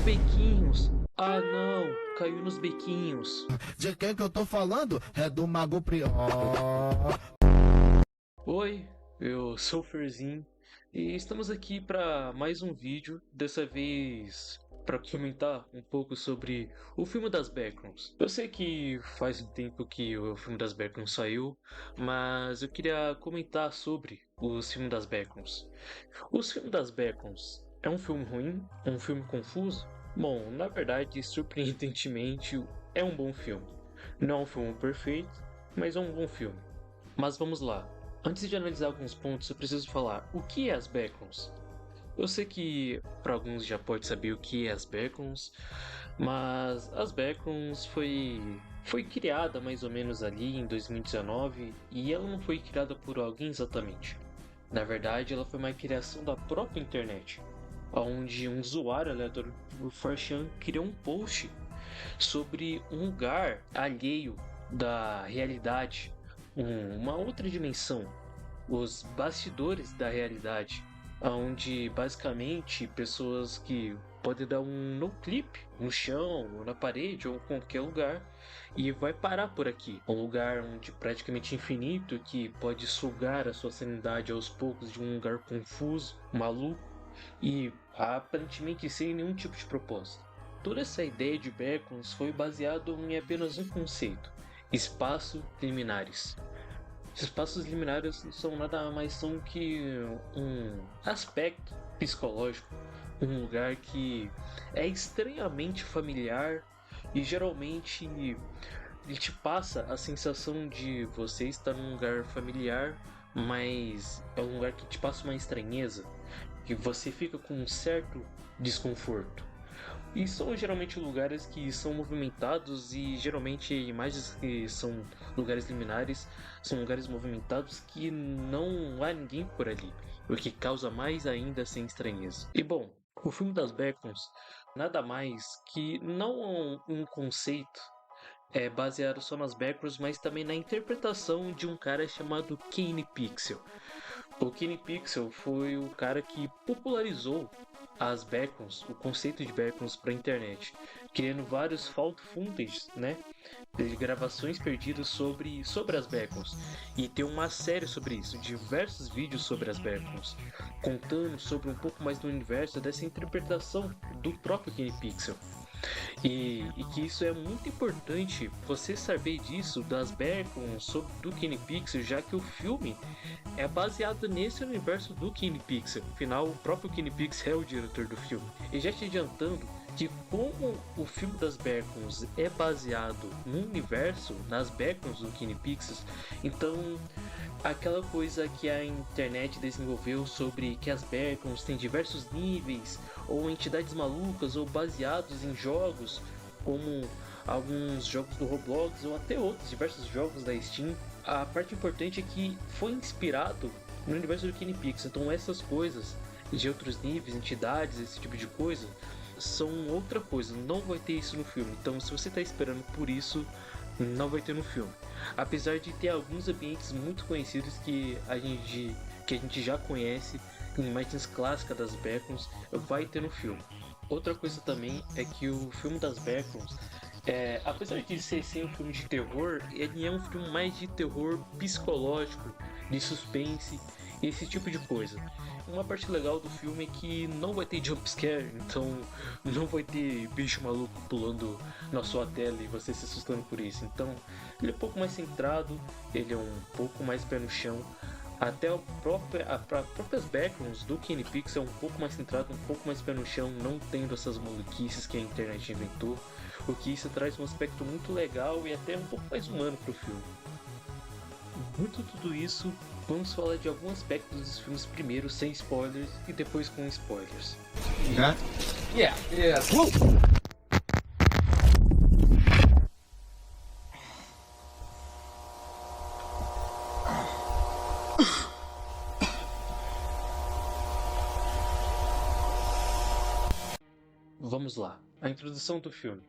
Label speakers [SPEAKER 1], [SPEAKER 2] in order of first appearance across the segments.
[SPEAKER 1] bequinhos. Ah não, caiu nos bequinhos.
[SPEAKER 2] De quem que eu tô falando? É do Mago Prior.
[SPEAKER 1] Oi, eu sou o Ferzinho e estamos aqui para mais um vídeo, dessa vez para comentar um pouco sobre o filme das Backrooms. Eu sei que faz um tempo que o filme das Backrooms saiu, mas eu queria comentar sobre os filmes das Backrooms. Os filmes das Backrooms é um filme ruim? Um filme confuso? Bom, na verdade, surpreendentemente, é um bom filme. Não é um filme perfeito, mas é um bom filme. Mas vamos lá. Antes de analisar alguns pontos, eu preciso falar o que é as Backrooms. Eu sei que para alguns já pode saber o que é as Backrooms, mas as Backrooms foi criada mais ou menos ali em 2019 e ela não foi criada por alguém exatamente. Na verdade, ela foi uma criação da própria internet, onde um usuário aleatório do 4chan criou um post sobre um lugar alheio da realidade, uma outra dimensão, os bastidores da realidade, onde basicamente pessoas que podem dar um no clip no chão, ou na parede ou em qualquer lugar e vai parar por aqui, um lugar onde praticamente infinito que pode sugar a sua sanidade aos poucos de um lugar confuso, maluco e aparentemente sem nenhum tipo de propósito. Toda essa ideia de Backrooms foi baseado em apenas um conceito: espaço liminares. Espaços liminares são nada mais são que um aspecto psicológico, um lugar que é estranhamente familiar e geralmente ele te passa a sensação de você estar num lugar familiar, mas é um lugar que te passa uma estranheza, que você fica com um certo desconforto. E são geralmente lugares que são movimentados e geralmente imagens que são lugares liminares são lugares movimentados que não há ninguém por ali, o que causa mais ainda sem estranheza. E bom, o filme das Backrooms nada mais que não um conceito baseado só nas Backrooms, mas também na interpretação de um cara chamado Kane Pixel. O Kane Pixel foi o cara que popularizou as Backrooms, o conceito de Backrooms para a internet, criando vários fault footage, né, de gravações perdidas sobre as Backrooms. E tem uma série sobre isso, diversos vídeos sobre as Backrooms, contando sobre um pouco mais do universo dessa interpretação do próprio Kane Pixel. E que isso é muito importante você saber disso das Backrooms do Kane Pixel, já que o filme é baseado nesse universo do Kane Pixel. Afinal, o próprio Kane Pixel é o diretor do filme. E já te adiantando que como o filme das Backrooms é baseado no universo, nas Backrooms do Kane Pixel, então aquela coisa que a internet desenvolveu sobre que as Backrooms têm diversos níveis, ou entidades malucas, ou baseados em jogos, como alguns jogos do Roblox, ou até outros diversos jogos da Steam. A parte importante é que foi inspirado no universo do Kine Pixel, então essas coisas de outros níveis, entidades, esse tipo de coisa, são outra coisa, não vai ter isso no filme. Então se você está esperando por isso, não vai ter no filme. Apesar de ter alguns ambientes muito conhecidos que a gente já conhece, imagens clássicas das Backrooms, vai ter no filme. Outra coisa também é que o filme das Backrooms, apesar de ser sim um filme de terror, ele é um filme mais de terror psicológico, de suspense, esse tipo de coisa. Uma parte legal do filme é que não vai ter jumpscare, então não vai ter bicho maluco pulando na sua tela e você se assustando por isso. Então ele é um pouco mais centrado, ele é um pouco mais pé no chão. Até as próprias Backrooms do Kine Pixel é um pouco mais centrado, um pouco mais pé no chão, não tendo essas maluquices que a internet inventou. O que isso traz um aspecto muito legal e até um pouco mais humano pro filme. Muito tudo isso, vamos falar de alguns aspectos dos filmes primeiro sem spoilers e depois com spoilers.
[SPEAKER 3] Yeah.
[SPEAKER 1] Vamos lá, a introdução do filme.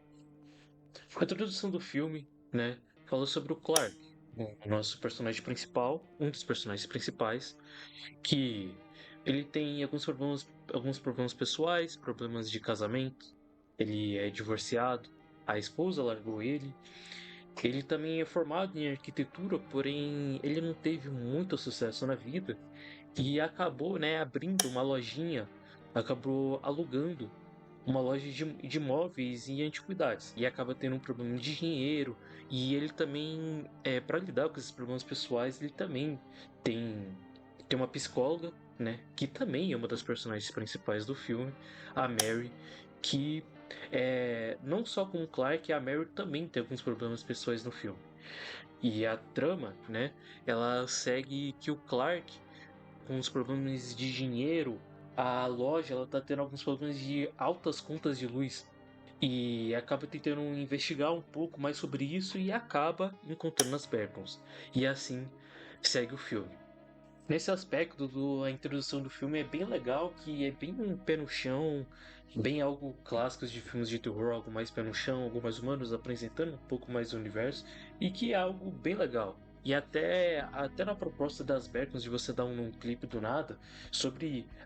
[SPEAKER 1] A introdução do filme, né, fala sobre o Clark, o nosso personagem principal, um dos personagens principais, que ele tem alguns problemas pessoais, problemas de casamento, ele é divorciado, a esposa largou ele. Ele também é formado em arquitetura, porém ele não teve muito sucesso na vida e acabou, né, abrindo uma lojinha, acabou alugando uma loja de móveis e antiguidades e acaba tendo um problema de dinheiro e ele também, para lidar com esses problemas pessoais, ele também tem, tem uma psicóloga, né, que também é uma das personagens principais do filme, a Mary, que não só com o Clark, a Mary também tem alguns problemas pessoais no filme. E a trama, né, ela segue que o Clark, com os problemas de dinheiro, a loja ela tá tendo alguns problemas de altas contas de luz. E acaba tentando investigar um pouco mais sobre isso e acaba encontrando as Bergons. E assim segue o filme. Nesse aspecto, a introdução do filme é bem legal, que é bem um pé no chão, bem algo clássico de filmes de terror, algo mais pé no chão, algo mais humanos, apresentando um pouco mais do universo, e que é algo bem legal. E até na proposta das Berkons de você dar um clipe do nada,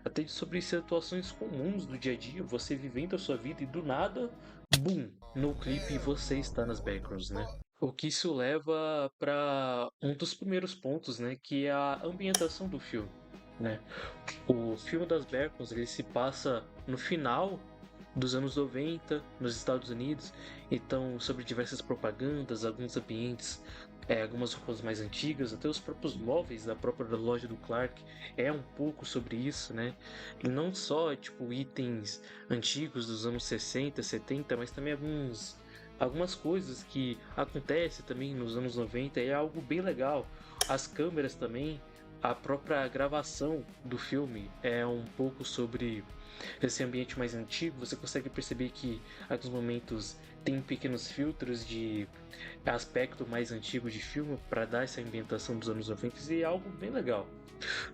[SPEAKER 1] até sobre situações comuns do dia a dia, você vivendo a sua vida e do nada, boom, no clipe você está nas Berkons, né? O que isso leva para um dos primeiros pontos, né, que é a ambientação do filme, né? O filme das Berkons, ele se passa no final dos anos 90 nos Estados Unidos, então sobre diversas propagandas, alguns ambientes, algumas roupas mais antigas, até os próprios móveis da própria loja do Clark é um pouco sobre isso, né? E não só tipo itens antigos dos anos 60, 70, mas também algumas coisas que acontecem também nos anos 90 é algo bem legal. As câmeras também, a própria gravação do filme é um pouco sobre esse ambiente mais antigo. Você consegue perceber que alguns momentos tem pequenos filtros de aspecto mais antigo de filme para dar essa ambientação dos anos 90 e é algo bem legal.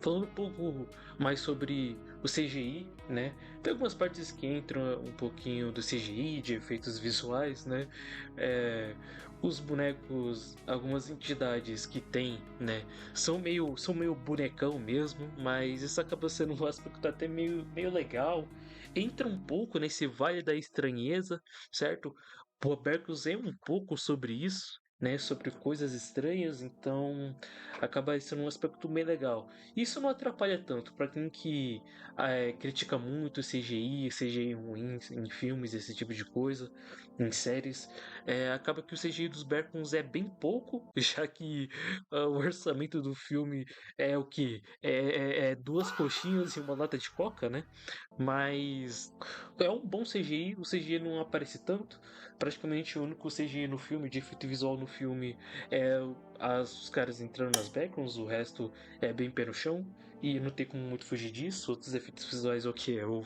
[SPEAKER 1] Falando um pouco mais sobre o CGI, né? Tem algumas partes que entram um pouquinho do CGI, de efeitos visuais, né? É, os bonecos, algumas entidades que tem, né? São meio bonecão mesmo, mas isso acaba sendo um aspecto até meio legal. Entra um pouco nesse vale da estranheza, certo? O Berkus é um pouco sobre isso, né? Sobre coisas estranhas, então acaba sendo um aspecto bem legal. Isso não atrapalha tanto para quem que critica muito CGI ruim em filmes, esse tipo de coisa, em séries. Acaba que o CGI dos Berkons é bem pouco, já que o orçamento do filme é o que? É duas coxinhas e uma lata de coca, né? Mas é um bom CGI, o CGI não aparece tanto. Praticamente o único CGI no filme, de efeito visual no filme, é os caras entrando nas backgrounds, o resto é bem pé no chão. E não tem como muito fugir disso. Outros efeitos visuais é o que? É o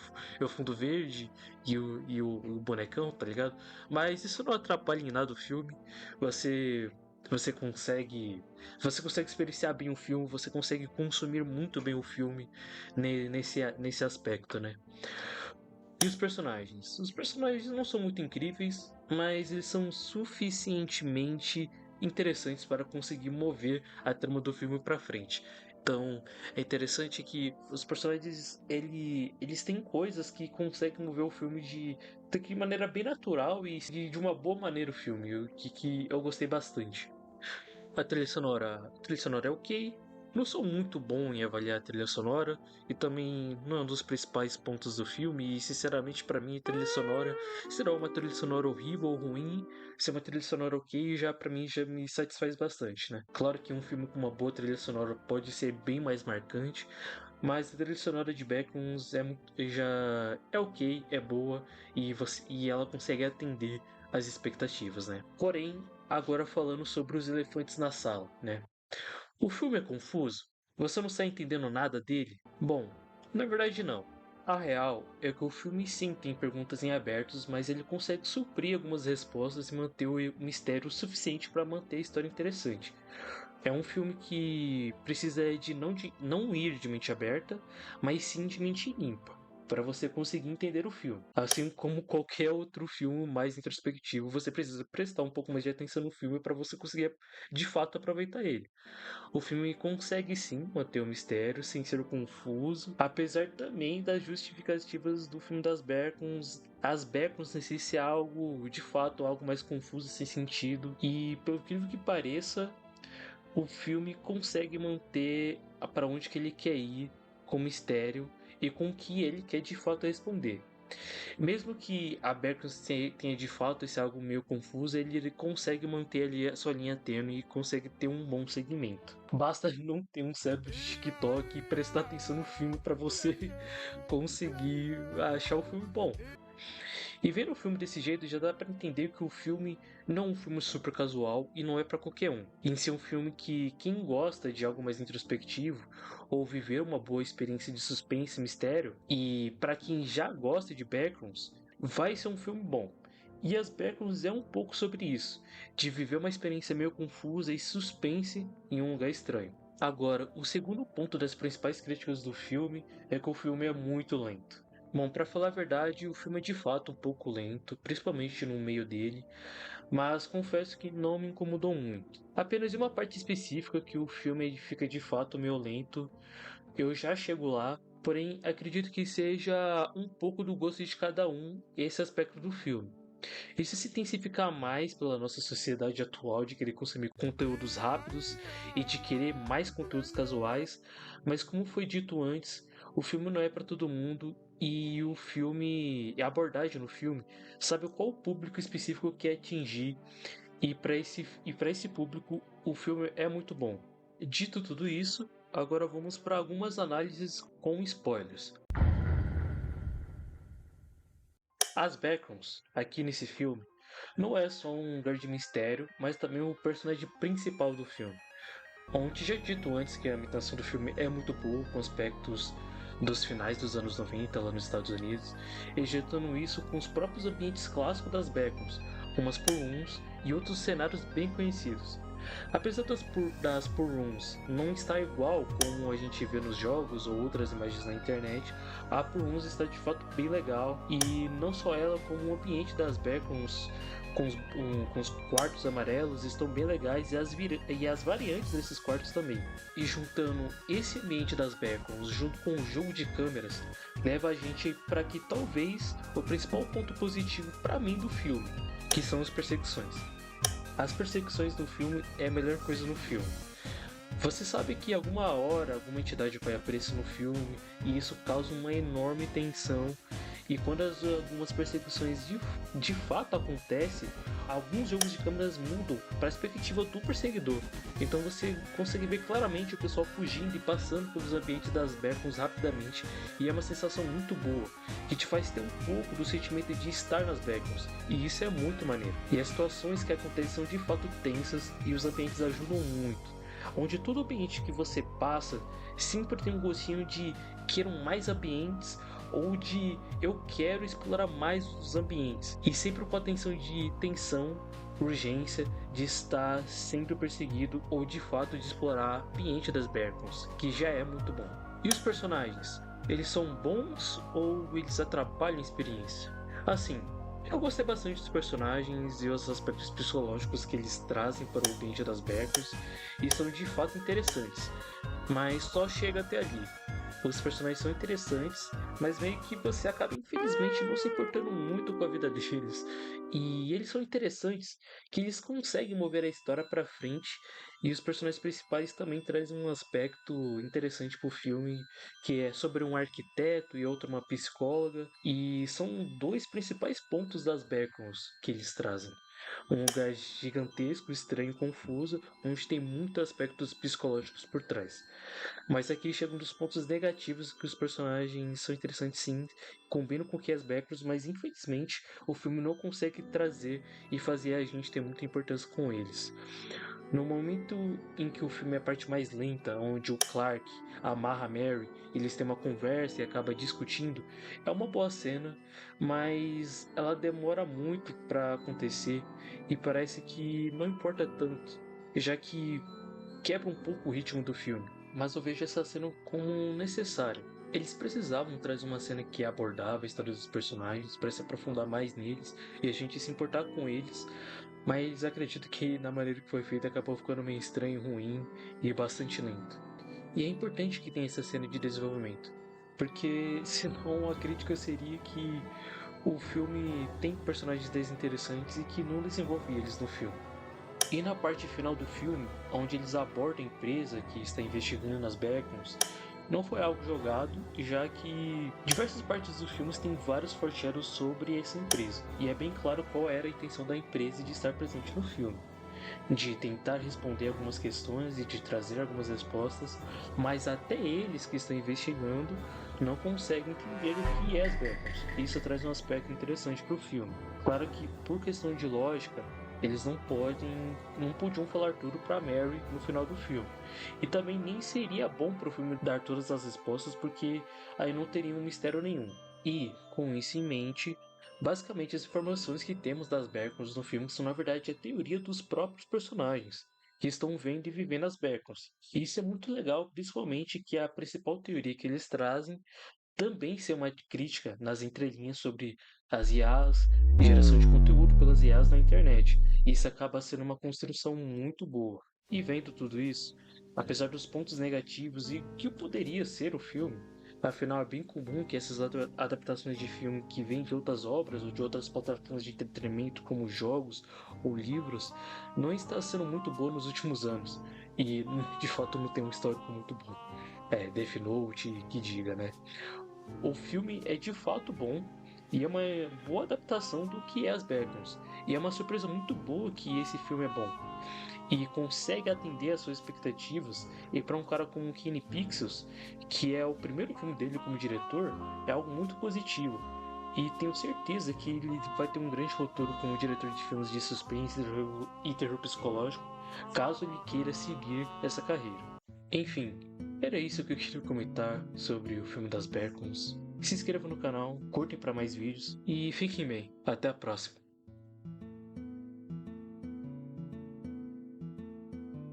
[SPEAKER 1] fundo verde e o bonecão, tá ligado? Mas isso não atrapalha em nada o filme. Você. Você consegue. Você consegue experienciar bem o filme, você consegue consumir muito bem o filme nesse aspecto, né? E os personagens? Os personagens não são muito incríveis, mas eles são suficientemente interessantes para conseguir mover a trama do filme para frente. Então, é interessante que os personagens eles têm coisas que conseguem mover o filme de maneira bem natural e de uma boa maneira o filme, que eu gostei bastante. A trilha sonora é ok. Não sou muito bom em avaliar a trilha sonora e também não é um dos principais pontos do filme. E sinceramente, pra mim, a trilha sonora será uma trilha sonora horrível ou ruim. Se é uma trilha sonora ok, já para mim já me satisfaz bastante, né? Claro que um filme com uma boa trilha sonora pode ser bem mais marcante, mas a trilha sonora de Beckons já é ok, é boa e ela consegue atender as expectativas, né? Porém, agora falando sobre os elefantes na sala, né? O filme é confuso? Você não está entendendo nada dele? Bom, na verdade não. A real é que o filme sim tem perguntas em abertos, mas ele consegue suprir algumas respostas e manter o mistério suficiente para manter a história interessante. É um filme que precisa de não ir de mente aberta, mas sim de mente limpa. para você conseguir entender o filme. Assim como qualquer outro filme mais introspectivo, você precisa prestar um pouco mais de atenção no filme para você conseguir de fato aproveitar ele. O filme consegue sim manter o mistério sem ser confuso, apesar também das justificativas do filme das Backrooms. As Backrooms em si ser algo, de fato, algo mais confuso, sem sentido. E pelo incrível que pareça, o filme consegue manter para onde que ele quer ir com mistério e com o que ele quer de fato responder. Mesmo que a Backrooms tenha de fato esse algo meio confuso, ele consegue manter ali a sua linha tênue e consegue ter um bom segmento. Basta não ter um cérebro de TikTok e prestar atenção no filme para você conseguir achar o filme bom. E vendo o filme desse jeito já dá pra entender que o filme não é um filme super casual e não é pra qualquer um. Em si é um filme que quem gosta de algo mais introspectivo ou viver uma boa experiência de suspense e mistério, e pra quem já gosta de Backrooms, vai ser um filme bom. E as Backrooms é um pouco sobre isso, de viver uma experiência meio confusa e suspense em um lugar estranho. Agora, o segundo ponto das principais críticas do filme é que o filme é muito lento. Bom, pra falar a verdade, o filme é de fato um pouco lento, principalmente no meio dele, mas confesso que não me incomodou muito. Apenas em uma parte específica que o filme fica de fato meio lento, eu já chego lá, porém acredito que seja um pouco do gosto de cada um esse aspecto do filme. Isso se intensifica mais pela nossa sociedade atual de querer consumir conteúdos rápidos e de querer mais conteúdos casuais, mas como foi dito antes, o filme não é para todo mundo e o filme, a abordagem no filme, sabe qual público específico quer atingir e para esse público o filme é muito bom. Dito tudo isso, agora vamos para algumas análises com spoilers. As Backrooms, aqui nesse filme, não é só um lugar de mistério, mas também o personagem principal do filme. Onde já dito antes que a ambientação do filme é muito boa, com aspectos dos finais dos anos 90 lá nos Estados Unidos, ejetando isso com os próprios ambientes clássicos das Backrooms, como as Pool Rooms e outros cenários bem conhecidos. Apesar das Pool Rooms não estar igual como a gente vê nos jogos ou outras imagens na internet, a Pool Rooms está de fato bem legal, e não só ela, como o ambiente das Backrooms com os quartos amarelos estão bem legais, e as variantes desses quartos também. E juntando esse ambiente das Backrooms junto com o jogo de câmeras, leva a gente para que talvez o principal ponto positivo para mim do filme, que são as perseguições. As perseguições do filme é a melhor coisa no filme. Você sabe que alguma hora alguma entidade vai aparecer no filme e isso causa uma enorme tensão. E quando algumas perseguições de fato acontecem, alguns jogos de câmeras mudam para a perspectiva do perseguidor. Então você consegue ver claramente o pessoal fugindo e passando pelos ambientes das Backrooms rapidamente. E é uma sensação muito boa, que te faz ter um pouco do sentimento de estar nas Backrooms. E isso é muito maneiro. E as situações que acontecem são de fato tensas e os ambientes ajudam muito. Onde todo ambiente que você passa sempre tem um gostinho de quero mais ambientes ou de eu quero explorar mais os ambientes, e sempre com a tensão de tensão, urgência de estar sempre perseguido ou de fato de explorar o ambiente das Backrooms, que já é muito bom. E os personagens? Eles são bons ou eles atrapalham a experiência? Assim, eu gostei bastante dos personagens e os aspectos psicológicos que eles trazem para o ambiente das Backrooms, e são de fato interessantes, mas só chega até ali. Os personagens são interessantes, mas meio que você acaba infelizmente não se importando muito com a vida deles. E eles são interessantes, que eles conseguem mover a história pra frente, e os personagens principais também trazem um aspecto interessante pro filme, que é sobre um arquiteto e outro uma psicóloga, e são dois principais pontos das Backrooms que eles trazem. Um lugar gigantesco, estranho e confuso, onde tem muitos aspectos psicológicos por trás. Mas aqui chega um dos pontos negativos, que os personagens são interessantes sim, combinam com o que é as Backrooms, mas infelizmente o filme não consegue trazer e fazer a gente ter muita importância com eles. No momento em que o filme é a parte mais lenta, onde o Clark amarra a Mary, eles têm uma conversa e acaba discutindo, é uma boa cena, mas ela demora muito para acontecer e parece que não importa tanto, já que quebra um pouco o ritmo do filme. Mas eu vejo essa cena como necessária. Eles precisavam trazer uma cena que abordava a história dos personagens para se aprofundar mais neles e a gente se importar com eles, mas acredito que na maneira que foi feita acabou ficando meio estranho, ruim e bastante lento. E é importante que tenha essa cena de desenvolvimento, porque senão a crítica seria que o filme tem personagens desinteressantes e que não desenvolve eles no filme. E na parte final do filme, onde eles abordam a empresa que está investigando as Backrooms, não foi algo jogado, já que diversas partes dos filmes têm vários foreshadows sobre essa empresa, e é bem claro qual era a intenção da empresa de estar presente no filme. De tentar responder algumas questões e de trazer algumas respostas, mas até eles que estão investigando não conseguem entender o que é as Backrooms. Isso traz um aspecto interessante para o filme. Claro que por questão de lógica, eles não podiam falar tudo para Mary no final do filme. E também nem seria bom para o filme dar todas as respostas, porque aí não teria um mistério nenhum. E, com isso em mente, basicamente as informações que temos das Backrooms no filme são na verdade a teoria dos próprios personagens, que estão vendo e vivendo as Backrooms. E isso é muito legal, principalmente que a principal teoria que eles trazem também ser uma crítica nas entrelinhas sobre as IAs e geração de conteúdo pelas IAs na internet. Isso acaba sendo uma construção muito boa. E vendo tudo isso, apesar dos pontos negativos e que poderia ser o filme, afinal é bem comum que essas adaptações de filme que vêm de outras obras ou de outras plataformas de entretenimento como jogos ou livros não está sendo muito boa nos últimos anos. E de fato não tem um histórico muito bom. Death Note, que diga, né? O filme é de fato bom e é uma boa adaptação do que é as Backrooms. E é uma surpresa muito boa que esse filme é bom. E consegue atender às suas expectativas. E para um cara como Kenny Pixels, que é o primeiro filme dele como diretor, é algo muito positivo. E tenho certeza que ele vai ter um grande futuro como diretor de filmes de suspense e terror psicológico, caso ele queira seguir essa carreira. Enfim, era isso que eu queria comentar sobre o filme das Backrooms. Se inscreva no canal, curtem para mais vídeos e fiquem bem. Até a próxima.